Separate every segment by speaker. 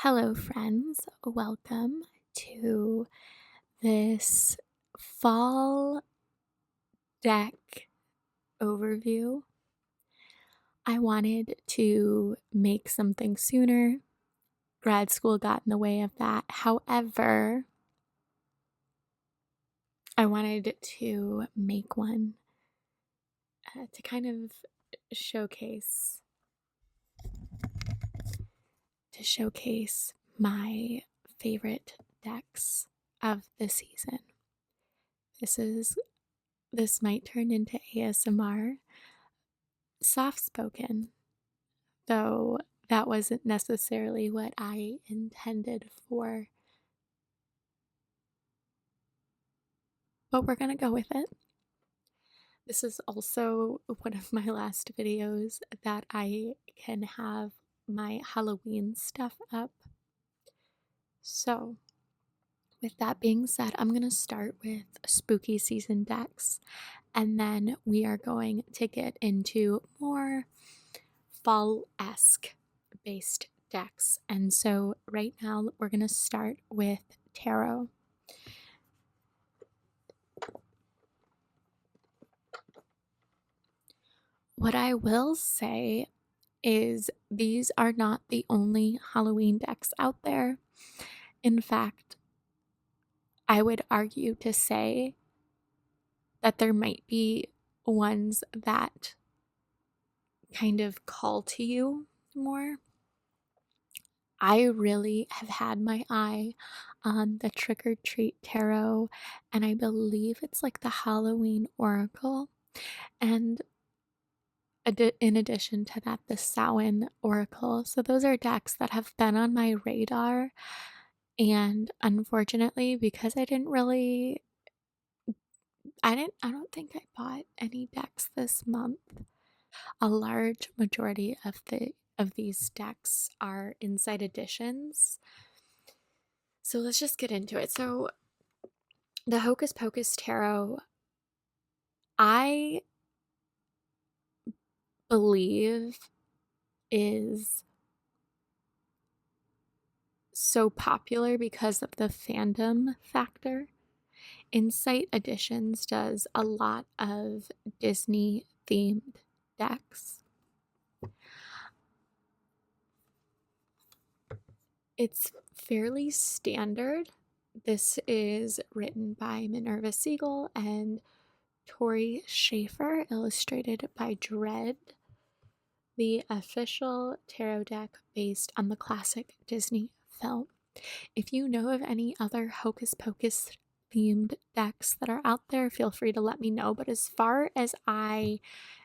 Speaker 1: Hello, friends. Welcome to this fall deck overview. I wanted to make something sooner. Grad school got in the way of that. However, I wanted to make one to kind of showcase my favorite decks of the season. This might turn into ASMR, soft spoken, though that wasn't necessarily what I intended for. But we're gonna go with it. This is also one of my last videos that I can have my Halloween stuff up. So, with that being said, I'm gonna start with spooky season decks, and then we are going to get into more fall-esque based decks. And so right now we're going to start with tarot. What I will say is these are not the only Halloween decks out there. In fact, I would argue to say that there might be ones that kind of call to you more. I really have had my eye on the Trick or Treat Tarot, and I believe it's like the Halloween Oracle. And in addition to that, the Samhain Oracle. So those are decks that have been on my radar. And unfortunately, because I don't think I bought any decks this month. A large majority of these decks are inside editions. So let's just get into it. So the Hocus Pocus Tarot, I believe, is so popular because of the fandom factor. Insight Editions does a lot of Disney themed decks. It's fairly standard. This is written by Minerva Siegel and Tori Schaefer, illustrated by Dread, the official tarot deck based on the classic Disney film. If you know of any other Hocus Pocus themed decks that are out there, feel free to let me know. But as far as I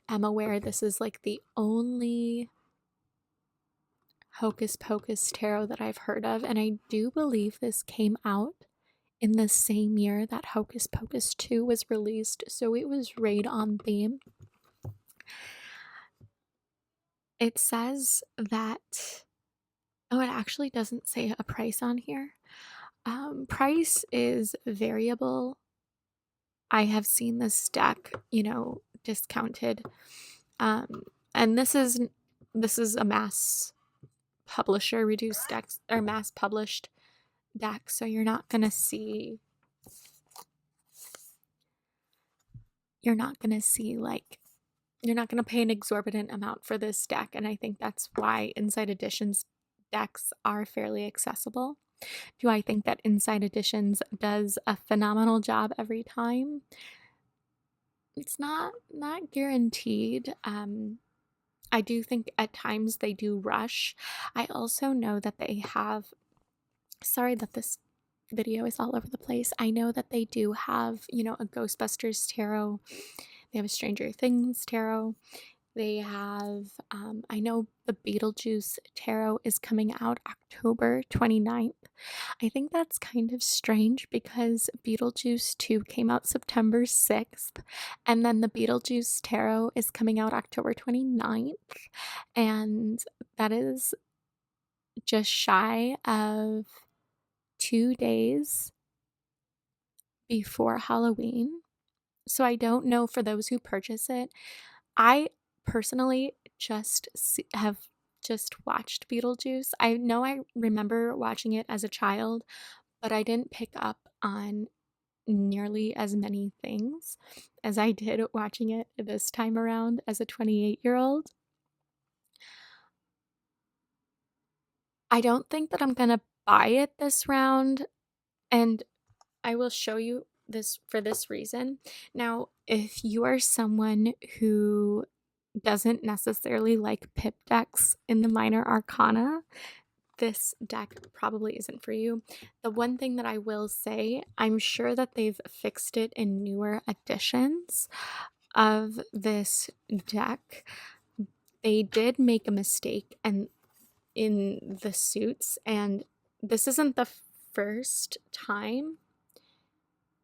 Speaker 1: am aware, this is like the only Hocus Pocus tarot that I've heard of. And I do believe this came out in the same year that Hocus Pocus 2 was released. So it was right on theme. It says that, oh, it actually doesn't say a price on here. Price is variable. I have seen this deck, discounted. And this is a mass publisher reduced deck or mass published deck, so you're not gonna pay an exorbitant amount for this deck, and I think that's why Inside Editions decks are fairly accessible. Do I think that Inside Editions does a phenomenal job every time? It's not guaranteed. I do think at times they do rush. I also know that they have, sorry that this video is all over the place. I know that they do have, a Ghostbusters tarot. They have a Stranger Things tarot. They have, I know the Beetlejuice tarot is coming out October 29th. I think that's kind of strange because Beetlejuice 2 came out September 6th, and then the Beetlejuice tarot is coming out October 29th, and that is just shy of 2 days before Halloween. So I don't know for those who purchase it. I personally just have just watched Beetlejuice. I know I remember watching it as a child, but I didn't pick up on nearly as many things as I did watching it this time around as a 28-year-old. I don't think that I'm gonna buy it this round, and I will show you this for this reason. Now, if you are someone who doesn't necessarily like pip decks in the minor arcana, this deck probably isn't for you. The one thing that I will say, I'm sure that they've fixed it in newer editions of this deck. They did make a mistake and in the suits, and this isn't the first time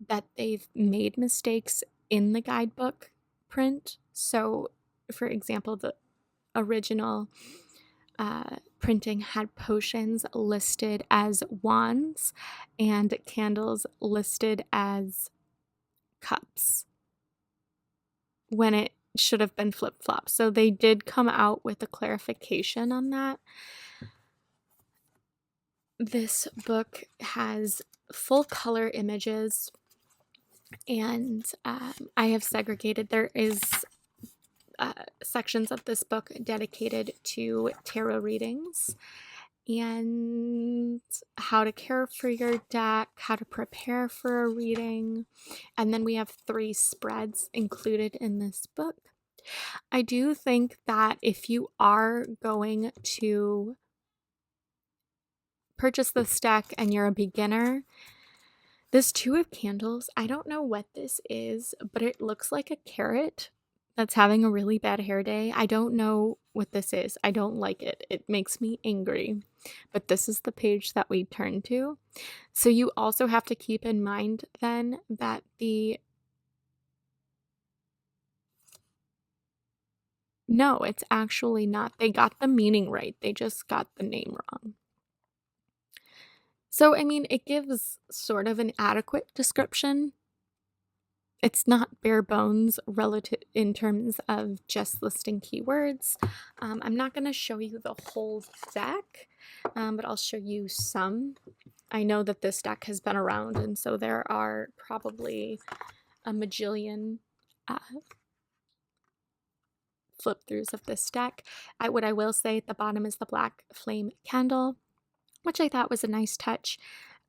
Speaker 1: that they've made mistakes in the guidebook print. So, for example, the original printing had potions listed as wands and candles listed as cups when it should have been flip-flop. So they did come out with a clarification on that. This book has full color images, and I have segregated. There is sections of this book dedicated to tarot readings and how to care for your deck, how to prepare for a reading, and then we have 3 spreads included in this book. I do think that if you are going to purchase this deck and you're a beginner, this 2 of Candles, I don't know what this is, but it looks like a carrot that's having a really bad hair day. I don't know what this is. I don't like it. It makes me angry. But this is the page that we turn to. So you also have to keep in mind then that no, it's actually not. They got the meaning right. They just got the name wrong. So, I mean, it gives sort of an adequate description. It's not bare bones relative in terms of just listing keywords. I'm not going to show you the whole deck, but I'll show you some. I know that this deck has been around, and so there are probably a majillion flip-throughs of this deck. What I will say at the bottom is the black flame candle, which I thought was a nice touch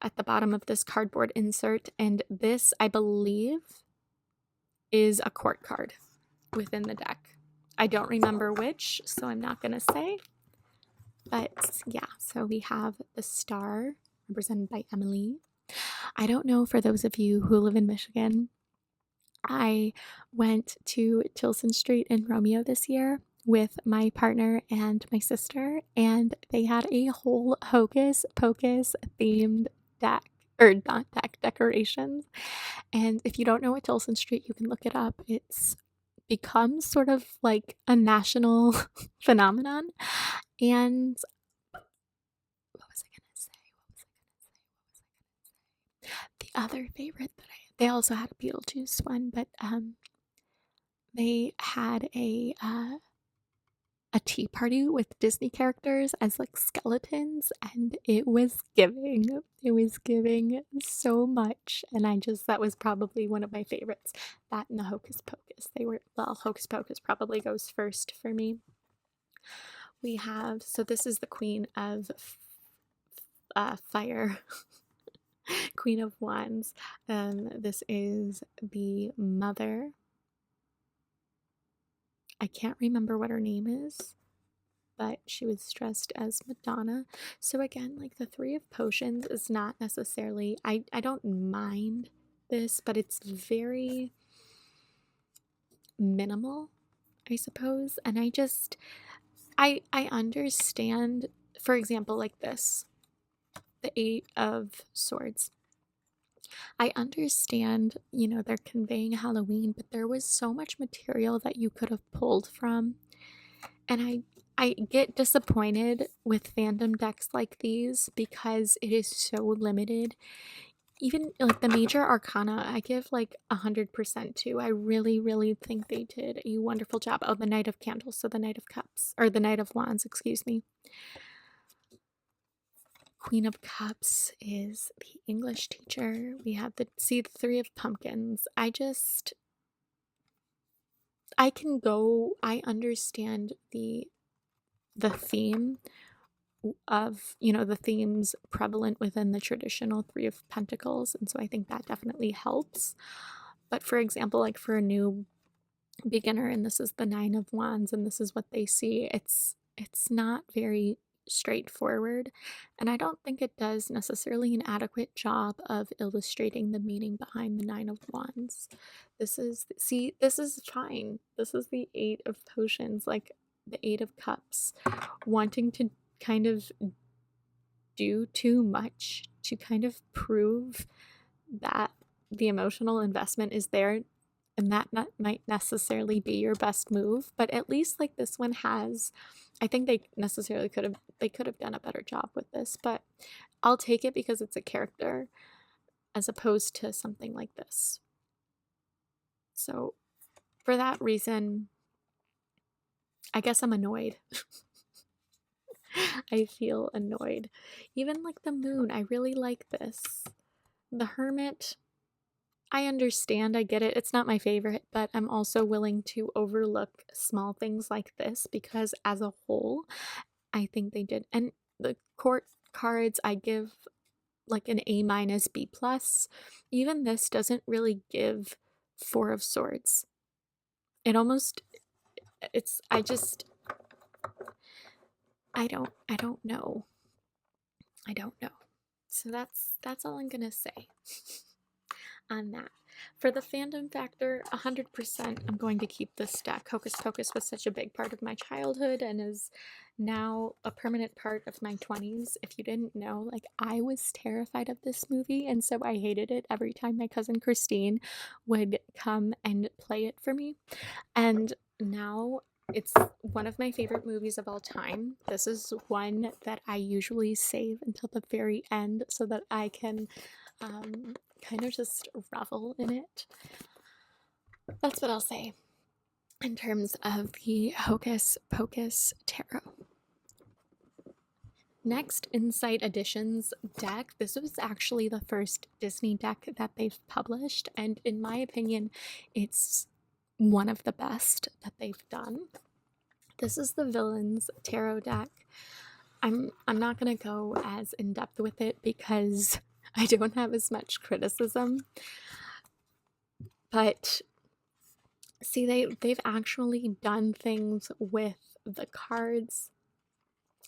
Speaker 1: at the bottom of this cardboard insert. And this, I believe, is a court card within the deck. I don't remember which, so I'm not going to say. But yeah, so we have the star represented by Emily. I don't know, for those of you who live in Michigan, I went to Tilson Street in Romeo this year with my partner and my sister, and they had a whole Hocus Pocus themed deck, or not deck, decorations. And if you don't know what Tilson Street, you can look it up. It's become sort of like a national phenomenon. And what was I gonna say? The other favorite that they also had a Beetlejuice one, but they had a tea party with Disney characters as like skeletons, and it was giving so much. And that was probably one of my favorites. That and the Hocus Pocus. Hocus Pocus probably goes first for me. We have, so this is the Queen of Fire. Queen of Wands. This is the mother. I can't remember what her name is, but she was dressed as Madonna. So again, like the 3 of Potions is not necessarily, I don't mind this, but it's very minimal, I suppose. And I understand, for example, like this, the 8 of Swords. I understand, they're conveying Halloween, but there was so much material that you could have pulled from. And I get disappointed with fandom decks like these because it is so limited. even like the major arcana, I give like 100% to. I really, really think they did a wonderful job. Oh, the Knight of Candles, so the Knight of Cups, or the Knight of Wands, excuse me. Queen of Cups is the English teacher. We have the Three of Pumpkins. I understand the theme of, the themes prevalent within the traditional Three of Pentacles, and so I think that definitely helps. But for example, like for a new beginner, and this is the Nine of Wands and this is what they see, it's not very straightforward, and I don't think it does necessarily an adequate job of illustrating the meaning behind the Nine of Wands. This is fine. This is the Eight of Potions, like the Eight of Cups, wanting to kind of do too much to kind of prove that the emotional investment is there, and that might necessarily be your best move, but at least like this one has, I think they could have done a better job with this, but I'll take it because it's a character as opposed to something like this. So for that reason, I guess I'm annoyed. I feel annoyed. Even like the Moon, I really like this. The Hermit, I understand, I get it. It's not my favorite, but I'm also willing to overlook small things like this because as a whole, I think they did. And the court cards, I give like an A minus, B plus. Even this doesn't really give Four of Swords. It almost, it's, I don't know. I don't know. So that's all I'm gonna say on that. For the fandom factor, 100% I'm going to keep this deck. Hocus Pocus was such a big part of my childhood and is now a permanent part of my 20s. If you didn't know, like I was terrified of this movie, and so I hated it every time my cousin Christine would come and play it for me. And now it's one of my favorite movies of all time. This is one that I usually save until the very end so that I can kind of just revel in it. That's what I'll say in terms of the Hocus Pocus Tarot. Next, Insight Editions deck. This was actually the first Disney deck that they've published, and in my opinion, it's one of the best that they've done. This is the Villains Tarot deck. I'm not gonna go as in depth with it because I don't have as much criticism, but see, they've actually done things with the cards.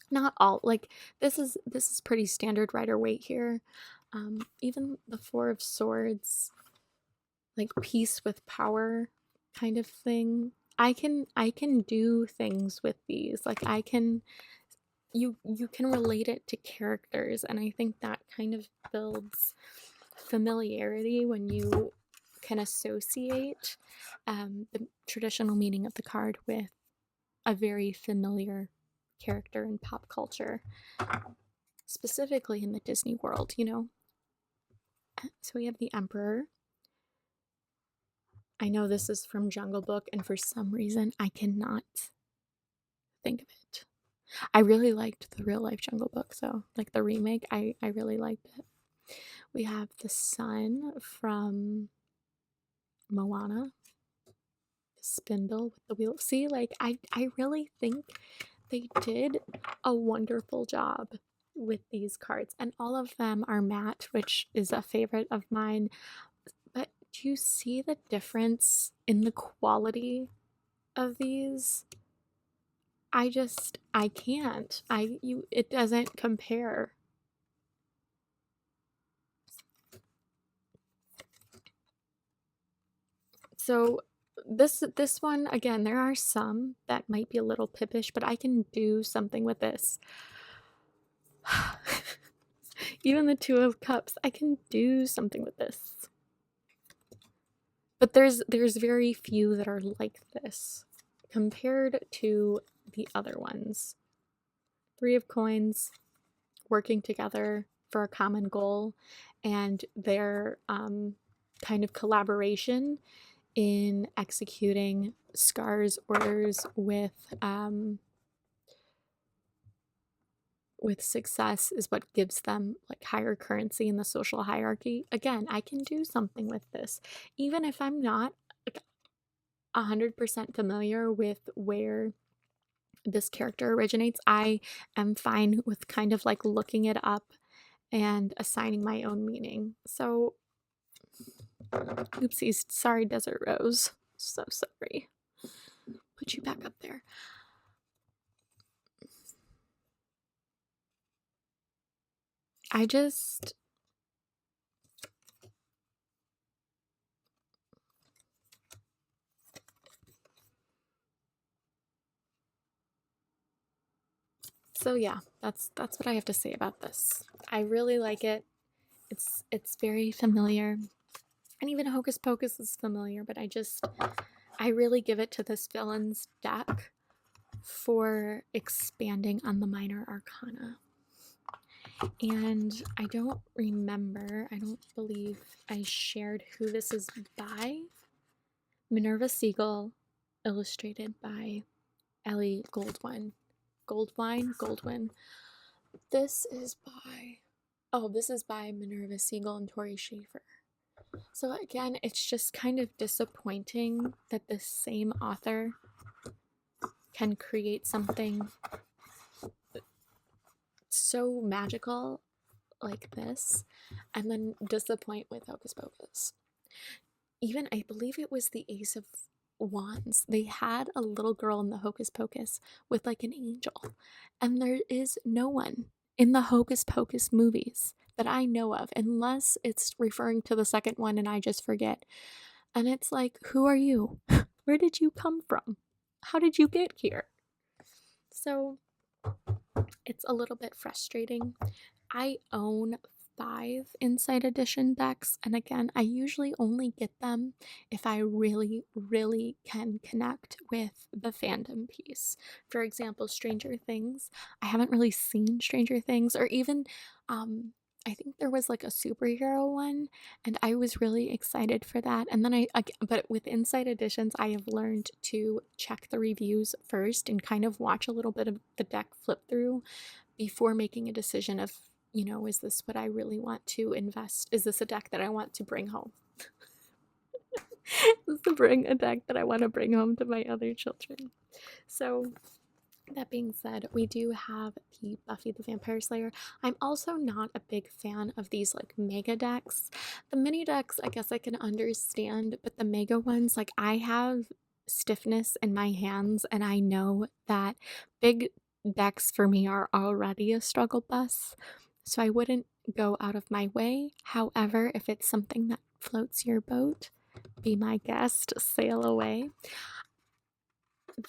Speaker 1: Not all, like this is pretty standard Rider-Waite here. Even the Four of Swords, like peace with power kind of thing. I can do things with these. Like I can, you can relate it to characters, and I think that kind of builds familiarity when you can associate the traditional meaning of the card with a very familiar character in pop culture, specifically in the Disney world, you know? So we have the Emperor. I know this is from Jungle Book, and for some reason I cannot think of it. I really liked the real life Jungle Book, so like the remake, I really liked it. We have the Sun from Moana, the spindle with the wheel. See, like I really think they did a wonderful job with these cards, and all of them are matte, which is a favorite of mine. But do you see the difference in the quality of these? I can't. It doesn't compare. So this one, again, there are some that might be a little pippish, but I can do something with this. Even the Two of Cups, I can do something with this. But there's very few that are like this compared to the other ones. Three of Coins, working together, for a common goal, and their kind of collaboration in executing Scar's orders with success is what gives them like higher currency in the social hierarchy. Again, I can do something with this, even if I'm not like 100% familiar with where this character originates. I am fine with kind of like looking it up and assigning my own meaning. So, oopsies, sorry, Desert Rose. So sorry. Put you back up there. I just. So yeah, that's what I have to say about this. I really like it. It's very familiar. And even Hocus Pocus is familiar, but I really give it to this villain's deck for expanding on the minor arcana. And I don't believe I shared who this is by. Minerva Siegel, illustrated by Ellie Goldwyn. Goldwyn. This is by Minerva Siegel and Tori Schaefer. So again, it's just kind of disappointing that the same author can create something so magical like this and then disappoint with Hocus Pocus. Even I believe it was the Ace of Wands. They had a little girl in the Hocus Pocus with like an angel, and there is no one in the Hocus Pocus movies that I know of, unless it's referring to the second one and I just forget. And it's like, who are you? Where did you come from? How did you get here? So it's a little bit frustrating. I own 5 Inside Edition decks, and again, I usually only get them if I really, really can connect with the fandom piece. For example, Stranger Things. I haven't really seen Stranger Things, or even, I think there was like a superhero one, and I was really excited for that. And then but with Inside Editions, I have learned to check the reviews first and kind of watch a little bit of the deck flip through before making a decision of, is this what I really want to invest? Is this a deck that I want to bring home? Is this a deck that I want to bring home to my other children? So that being said, we do have the Buffy the Vampire Slayer. I'm also not a big fan of these like mega decks. The mini decks, I guess I can understand, but the mega ones, like I have stiffness in my hands, and I know that big decks for me are already a struggle bus. So I wouldn't go out of my way. However, if it's something that floats your boat, be my guest, sail away.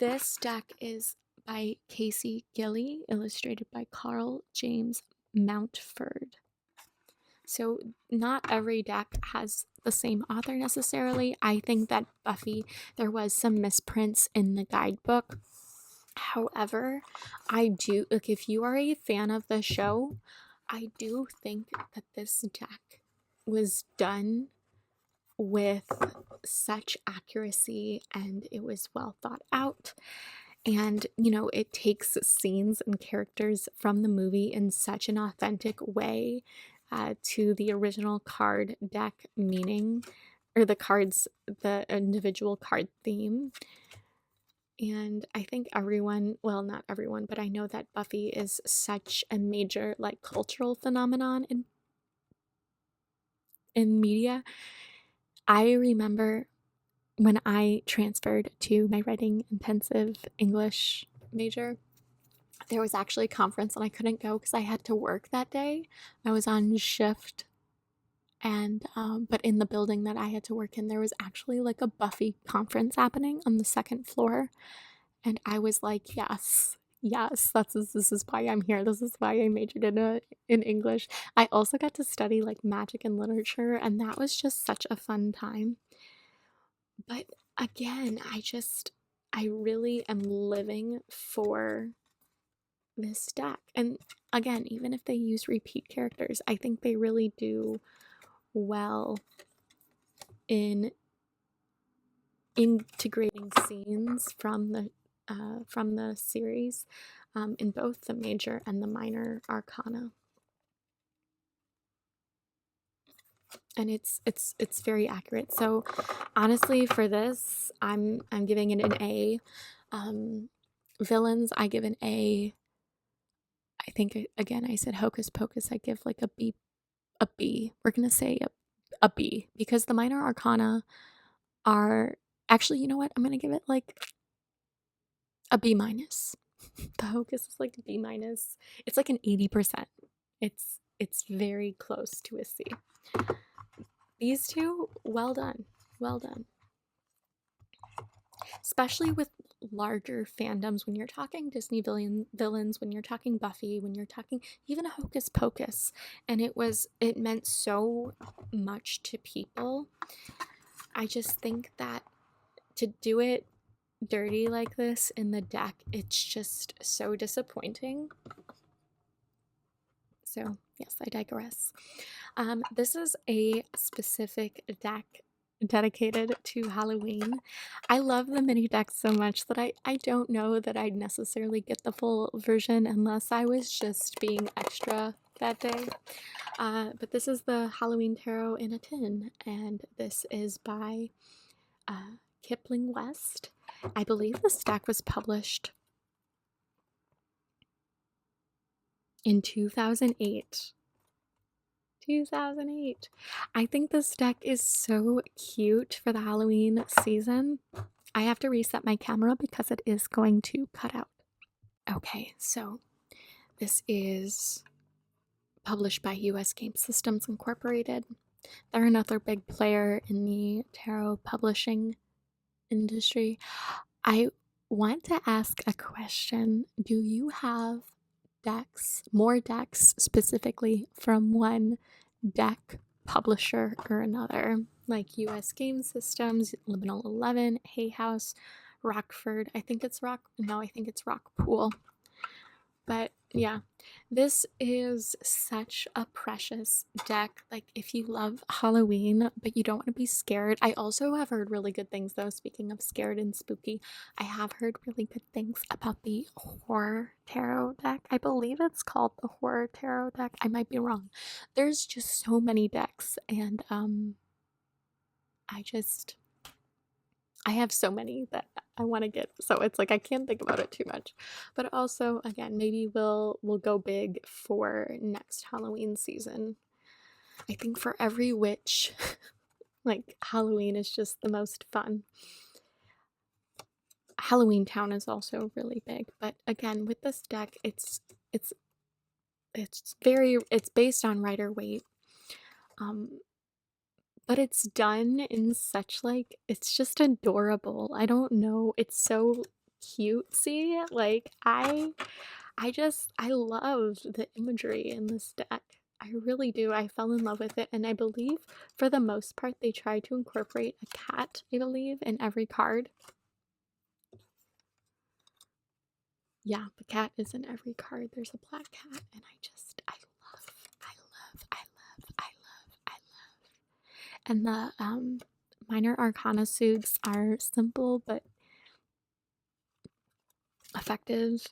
Speaker 1: This deck is by Casey Gilly, illustrated by Carl James Mountford. So not every deck has the same author necessarily. I think that Buffy, there was some misprints in the guidebook. However, I do, like, if you are a fan of the show, I do think that this deck was done with such accuracy and it was well thought out. And, it takes scenes and characters from the movie in such an authentic way to the original card deck meaning, or the individual card theme. And I think everyone, well, not everyone, but I know that Buffy is such a major like cultural phenomenon in media. I remember when I transferred to my writing intensive English major, there was actually a conference and I couldn't go because I had to work that day. I was on shift, and but in the building that I had to work in, there was actually like a Buffy conference happening on the second floor. And I was like, yes, this is why I'm here. This is why I majored in English. I also got to study like magic and literature, and that was just such a fun time. But again, I really am living for this deck. And again, even if they use repeat characters, I think they really do well in integrating scenes from the series in both the major and the minor arcana. And it's very accurate. So honestly, for this, I'm giving it an A. Villains, I give an A. I think again, I said Hocus Pocus, I give like a B. A B. We're gonna say a B, because the minor arcana are actually, you know what? I'm gonna give it like a B minus. The Hocus is like a B minus. It's like an 80%. It's very close to a C. These two, well done. Well done. Especially with larger fandoms, when you're talking Disney villains, when you're talking Buffy, when you're talking even a Hocus Pocus, and it meant so much to people. I just think that to do it dirty like this in the deck, it's just so disappointing. So yes, I digress. This is a specific deck dedicated to Halloween. I love the mini decks so much that I don't know that I'd necessarily get the full version unless I was just being extra that day. But this is the Halloween Tarot in a tin, and this is by Kipling West. I believe this deck was published in 2008. 2008. I think this deck is so cute for the Halloween season. I have to reset my camera because it is going to cut out. Okay, so this is published by US Game Systems Incorporated. They're another big player in the tarot publishing industry. I want to ask a question. Do you have more decks specifically from one deck publisher or another, like US Game Systems, Liminal 11, Hay House, Rockford? I think it's Rockpool. But yeah, this is such a precious deck. Like, if you love Halloween, but you don't want to be scared. I also have heard really good things, though. Speaking of scared and spooky, I have heard really good things about the Horror Tarot deck. I believe it's called the Horror Tarot deck. I might be wrong. There's just so many decks, and I have so many that I want to get, so it's like I can't think about it too much. But also, again, maybe we'll go big for next Halloween season. I think for every witch, like, Halloween is just the most fun. Halloween Town is also really big, but again, with this deck, it's based on Rider-Waite. But it's done in such, like, it's just adorable. I don't know, it's so cutesy. Like, I love the imagery in this deck. I really do. I fell in love with it, and I believe for the most part they try to incorporate a cat, I believe, in every card. Yeah, the cat is in every card. There's a black cat, and I love. And the minor arcana suits are simple but effective.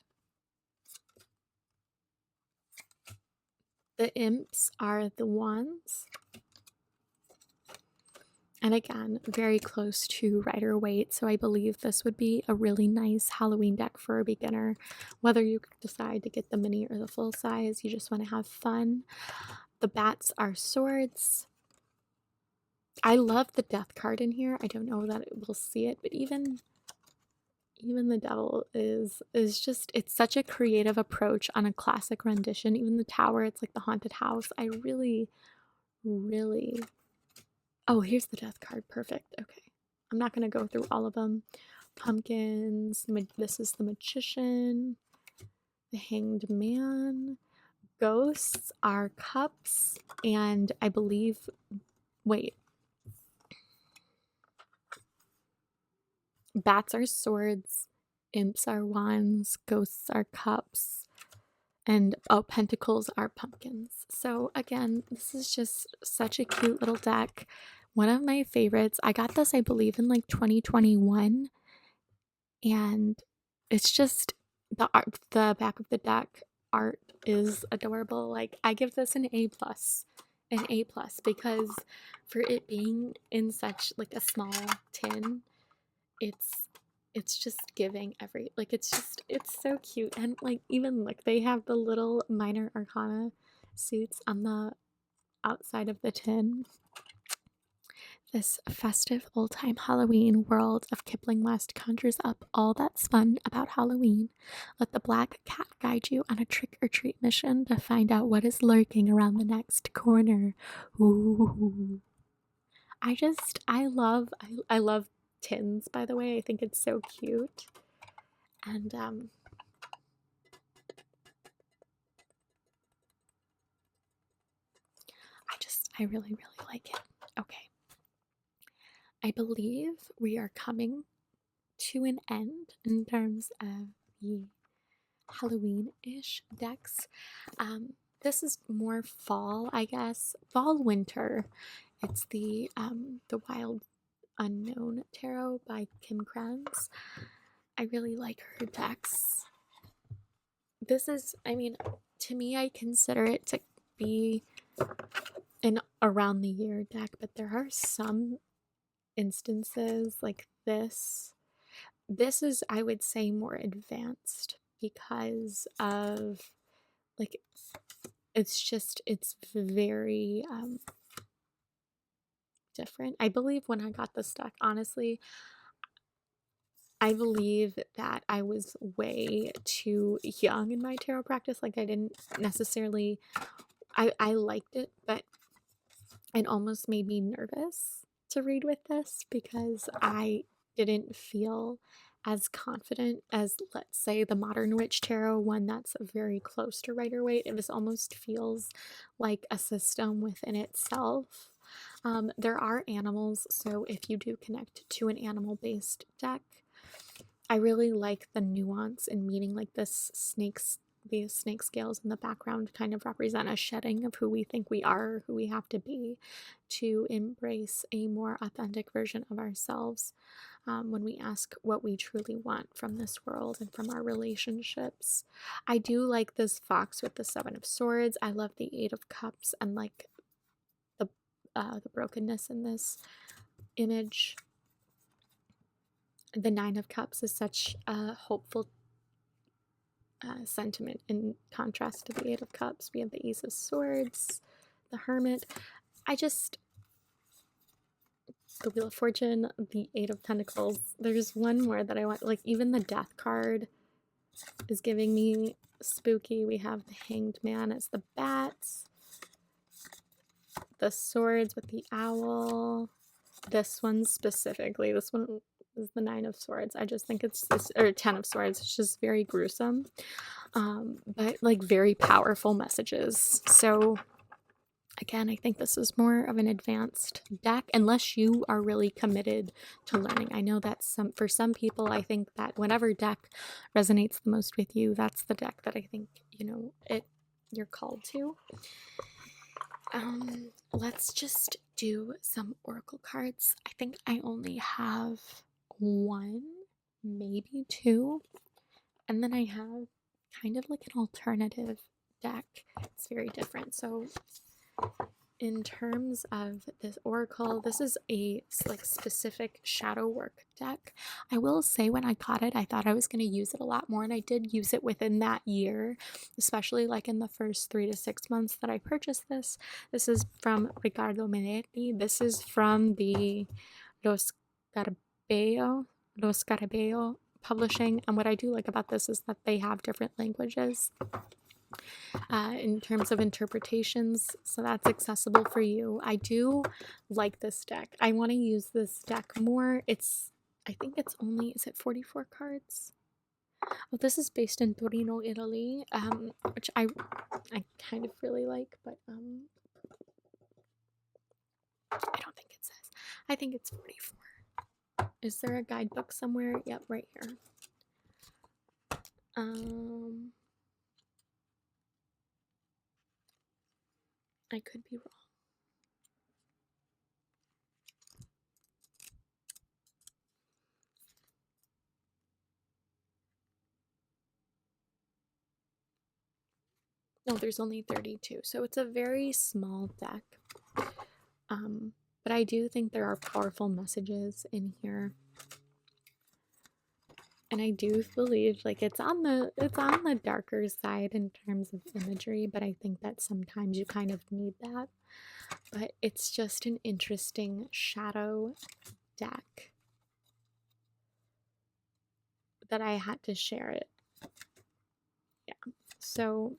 Speaker 1: The imps are the wands. And again, very close to Rider-Waite, so I believe this would be a really nice Halloween deck for a beginner. Whether you decide to get the mini or the full size, you just want to have fun. The bats are swords. I love the death card in here. I don't know that we'll see it, but even the devil is just, it's such a creative approach on a classic rendition. Even the tower, it's like the haunted house. I really, really... Oh, here's the death card. Perfect. Okay. I'm not going to go through all of them. Pumpkins. This is the magician. The hanged man. Ghosts are cups. And I believe... Wait. Bats are swords. Imps are wands. Ghosts are cups. And oh, pentacles are pumpkins. So again, this is just such a cute little deck. One of my favorites. I got this, I believe, in like 2021, and it's just the art, the back of the deck art is adorable. Like, I give this an A plus, because for it being in such like a small tin, it's just giving every, like, it's so cute. And like, even look, they have the little minor arcana suits on the outside of the tin. This festive old-time Halloween world of Kipling West conjures up all that's fun about Halloween. Let the black cat guide you on a trick-or-treat mission to find out what is lurking around the next corner. Ooh. I love tins, by the way. I think it's so cute. And I really, really like it. Okay. I believe we are coming to an end in terms of the Halloween-ish decks. This is more fall, I guess. Fall winter. It's the Wild Unknown Tarot by Kim Kranz. I really like her decks. This is, I mean, to me, I consider it to be an around the year deck, but there are some instances like this. This is, I would say, more advanced because of, like, it's very different. I believe when I got this deck, honestly, I believe that I was way too young in my tarot practice. Like, I didn't necessarily, I liked it, but it almost made me nervous to read with this because I didn't feel as confident as, let's say, the Modern Witch Tarot, one that's very close to Rider-Waite. It almost feels like a system within itself. There are animals, so if you do connect to an animal-based deck, I really like the nuance in meaning, like, these snake scales in the background kind of represent a shedding of who we think we are, who we have to be to embrace a more authentic version of ourselves, when we ask what we truly want from this world and from our relationships. I do like this fox with the Seven of Swords. I love the Eight of Cups and like the brokenness in this image. The Nine of Cups is such a hopeful sentiment in contrast to the Eight of Cups. We have the Ace of Swords, the Hermit. The Wheel of Fortune, the Eight of Pentacles. There's one more that I want, like, even the Death card is giving me spooky. We have the Hanged Man as the bats, the swords with the owl. This one specifically, this one is the Nine of Swords. I just think or Ten of Swords. It's just very gruesome, but like very powerful messages. So again, I think this is more of an advanced deck unless you are really committed to learning. I know that for some people, I think that whatever deck resonates the most with you, that's the deck that I think, you're called to. Let's just do some oracle cards. I think I only have one, maybe two, and then I have kind of like an alternative deck. It's very different. So in terms of this oracle, this is a like specific shadow work deck. I will say when I got it, I thought I was going to use it a lot more, and I did use it within that year, especially like in the first 3 to 6 months that I purchased this. This is from Ricardo Minetti. This is from the Los Scarabeo publishing, and what I do like about this is that they have different languages in terms of interpretations, so that's accessible for you. I do like this deck. I want to use this deck more. I think it's only, is it 44 cards? Well, this is based in Torino, Italy, which I kind of really like, but I don't think it says. I think it's 44. Is there a guidebook somewhere? Yep, right here. I could be wrong. No, there's only 32, so it's a very small deck. But I do think there are powerful messages in here. And I do believe like it's on the darker side in terms of imagery, but I think that sometimes you kind of need that. But it's just an interesting shadow deck that I had to share it. Yeah. So,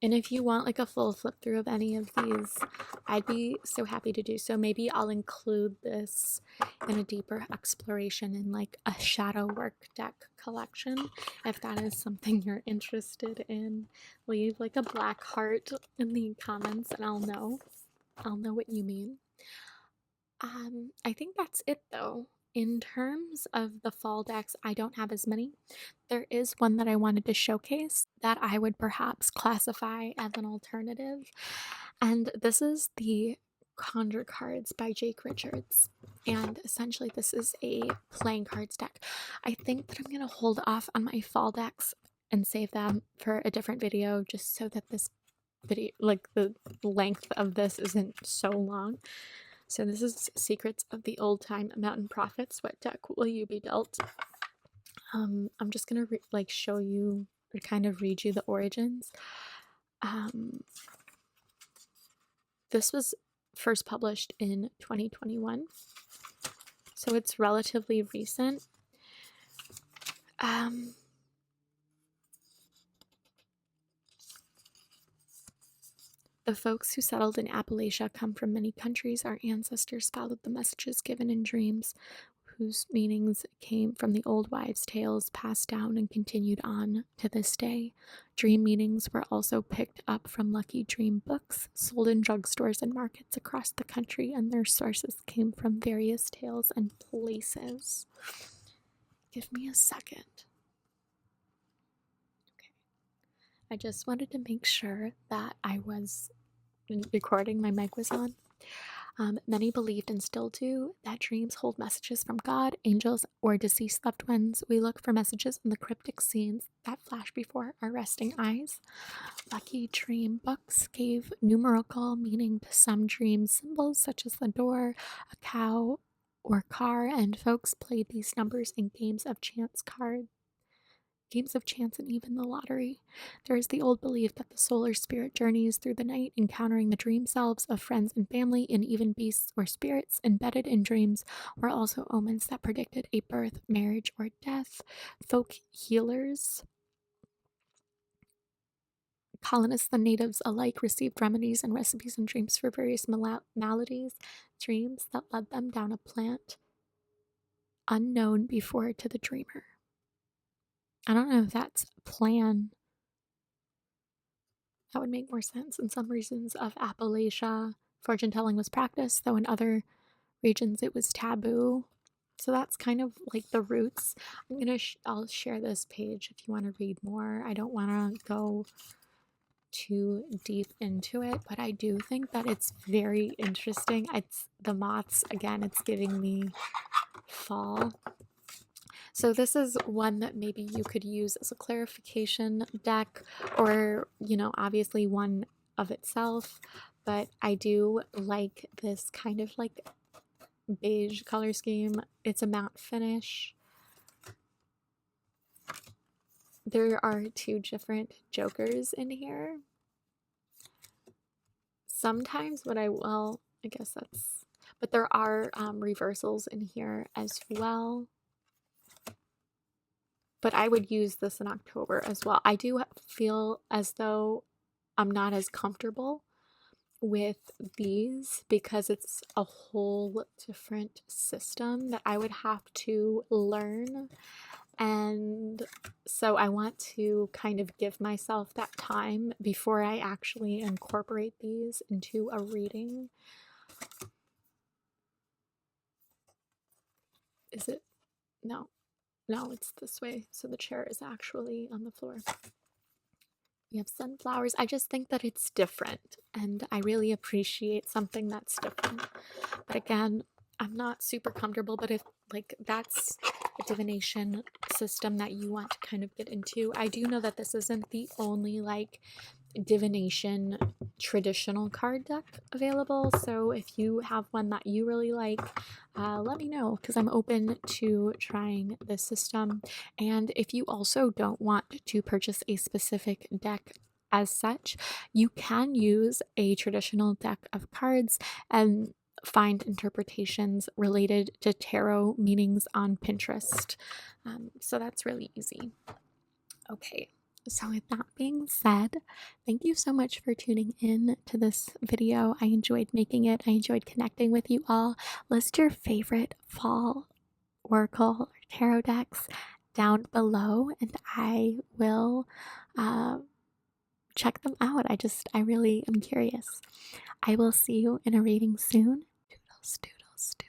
Speaker 1: and if you want like a full flip through of any of these, I'd be so happy to do so. Maybe I'll include this in a deeper exploration in like a shadow work deck collection. If that is something you're interested in, leave like a black heart in the comments and I'll know what you mean. I think that's it though. In terms of the fall decks, I don't have as many. There is one that I wanted to showcase that I would perhaps classify as an alternative, and this is the Conjure Cards by Jake Richards. And essentially, this is a playing cards deck. I think that I'm going to hold off on my fall decks and save them for a different video just so that this video, like the length of this, isn't so long. So this is Secrets of the Old Time Mountain Prophets. What deck will you be dealt? I'm just gonna like show you or kind of read you the origins. This was first published in 2021, so it's relatively recent. The folks who settled in Appalachia come from many countries. Our ancestors followed the messages given in dreams, whose meanings came from the old wives' tales passed down and continued on to this day. Dream meanings were also picked up from lucky dream books sold in drugstores and markets across the country, and their sources came from various tales and places. Give me a second. Okay. I just wanted to make sure that I was recording, my mic was on. Many believed and still do that dreams hold messages from God, angels, or deceased loved ones. We look for messages in the cryptic scenes that flash before our resting eyes. Lucky dream books gave numerical meaning to some dream symbols, such as the door, a cow, or car, and folks played these numbers in games of chance, and even the lottery. There is the old belief that the solar spirit journeys through the night, encountering the dream selves of friends and family, and even beasts or spirits embedded in dreams were also omens that predicted a birth, marriage, or death. Folk healers, colonists and natives alike, received remedies and recipes and dreams for various maladies, dreams that led them down a plant unknown before to the dreamer. I don't know if that's a plan. That would make more sense. In some regions of Appalachia, fortune telling was practiced, though in other regions it was taboo. So that's kind of like the roots. I'll share this page if you want to read more. I don't want to go too deep into it, but I do think that it's very interesting. It's the moths again. It's giving me fall. So this is one that maybe you could use as a clarification deck, or, obviously one of itself. But I do like this kind of like beige color scheme. It's a matte finish. There are two different jokers in here. Sometimes but there are reversals in here as well. But I would use this in October as well. I do feel as though I'm not as comfortable with these because it's a whole different system that I would have to learn. And so I want to kind of give myself that time before I actually incorporate these into a reading. Is it? No, it's this way. So the chair is actually on the floor. We have sunflowers. I just think that it's different, and I really appreciate something that's different. But again, I'm not super comfortable, but if like that's a divination system that you want to kind of get into, I do know that this isn't the only like divination traditional card deck available. So if you have one that you really like, let me know because I'm open to trying this system. And if you also don't want to purchase a specific deck as such, you can use a traditional deck of cards and find interpretations related to tarot meanings on Pinterest. So that's really easy. Okay, so with that being said, thank you so much for tuning in to this video. I enjoyed making it. I enjoyed connecting with you all. List your favorite fall oracle or tarot decks down below, and I will check them out. I really am curious. I will see you in a reading soon. Doodles, doodles, doodles.